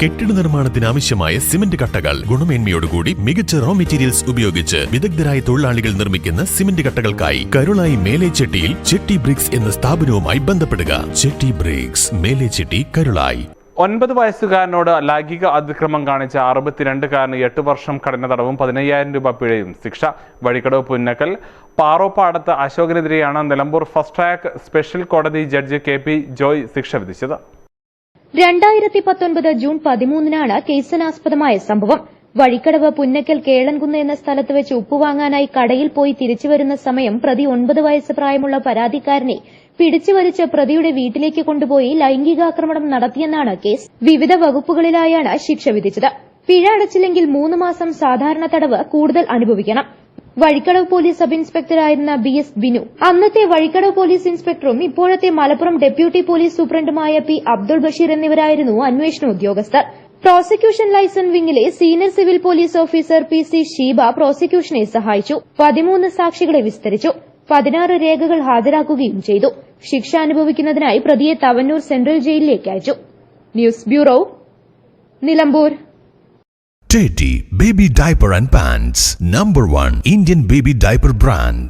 കെട്ടിട നിർമ്മാണത്തിന് ആവശ്യമായ സിമന്റ് കട്ടകൾ ഗുണമേന്മയോടുകൂടി മികച്ച റോ മെറ്റീരിയൽസ് ഉപയോഗിച്ച് വിദഗ്ധരായ തൊഴിലാളികൾ നിർമ്മിക്കുന്ന സിമന്റ് കട്ടകൾക്കായി കരുളായി മേലേച്ചെട്ടിയിൽ ചെട്ടി ബ്രിക്സ് എന്ന സ്ഥാപനവുമായി ബന്ധപ്പെടുക. ചെട്ടി ബ്രിക്സ്, മേലേച്ചെട്ടി, കരുളായി. 9 വയസ്സുകാരനോട് ലൈംഗിക അതിക്രമം കാണിച്ച 62കാരന് 8 വർഷം കഠിന തടവും 15,000 രൂപ പിഴയും ശിക്ഷ. വഴിക്കടവ് പുന്നക്കൽ പാറോപ്പാടത്ത് അശോകനെതിരെയാണ് നിലമ്പൂർ ഫസ്റ്റ് ട്രാക്ക് സ്പെഷ്യൽ കോടതി ജഡ്ജി KP ജോയ് ശിക്ഷ വിധിച്ചത്. 2019 ജൂൺ 13-നാണ് കേസിനാസ്പദമായ സംഭവം. വഴിക്കടവ് പുന്നക്കൽ കേളൻകുന്ന് എന്ന സ്ഥലത്ത് വെച്ച് ഉപ്പ് വാങ്ങാനായി കടയിൽ പോയി തിരിച്ചുവരുന്ന സമയം പ്രതി 9 വയസ്സ് പ്രായമുള്ള പരാതിക്കാരനെ പിടിച്ചുവലിച്ച് പ്രതിയുടെ വീട്ടിലേക്ക് കൊണ്ടുപോയി ലൈംഗികാക്രമണം നടത്തിയെന്നാണ് കേസ്. വിവിധ വകുപ്പുകളിലായാണ് ശിക്ഷ വിധിച്ചത്. പിഴ അടച്ചില്ലെങ്കിൽ 3 മാസം സാധാരണ തടവ് കൂടുതൽ അനുഭവിക്കണം. വഴിക്കടവ് പോലീസ് സബ് ഇൻസ്പെക്ടറായിരുന്ന BS ബിനു, അന്നത്തെ വഴിക്കടവ് പോലീസ് ഇൻസ്പെക്ടറും ഇപ്പോഴത്തെ മലപ്പുറം ഡെപ്യൂട്ടി പോലീസ് സൂപ്രണ്ടുമായ P അബ്ദുൾ ബഷീർ എന്നിവരായിരുന്നു അന്വേഷണ ഉദ്യോഗസ്ഥർ. പ്രോസിക്യൂഷൻ ലൈസൻസ് വിംഗിലെ senior civil police officer PC Sheeba പ്രോസിക്യൂഷനെ സഹായിച്ചു. 13 സാക്ഷികളെ വിസ്തരിച്ചു. 16 രേഖകൾ ഹാജരാക്കുകയും ചെയ്തു. ശിക്ഷ അനുഭവിക്കുന്നതിനായി പ്രതിയെ തവന്നൂർ സെൻട്രൽ ജയിലിലേക്ക് അയച്ചു. News bureau, Nilambur. Teddy Baby Diaper and Pants, #1 Indian baby diaper brand.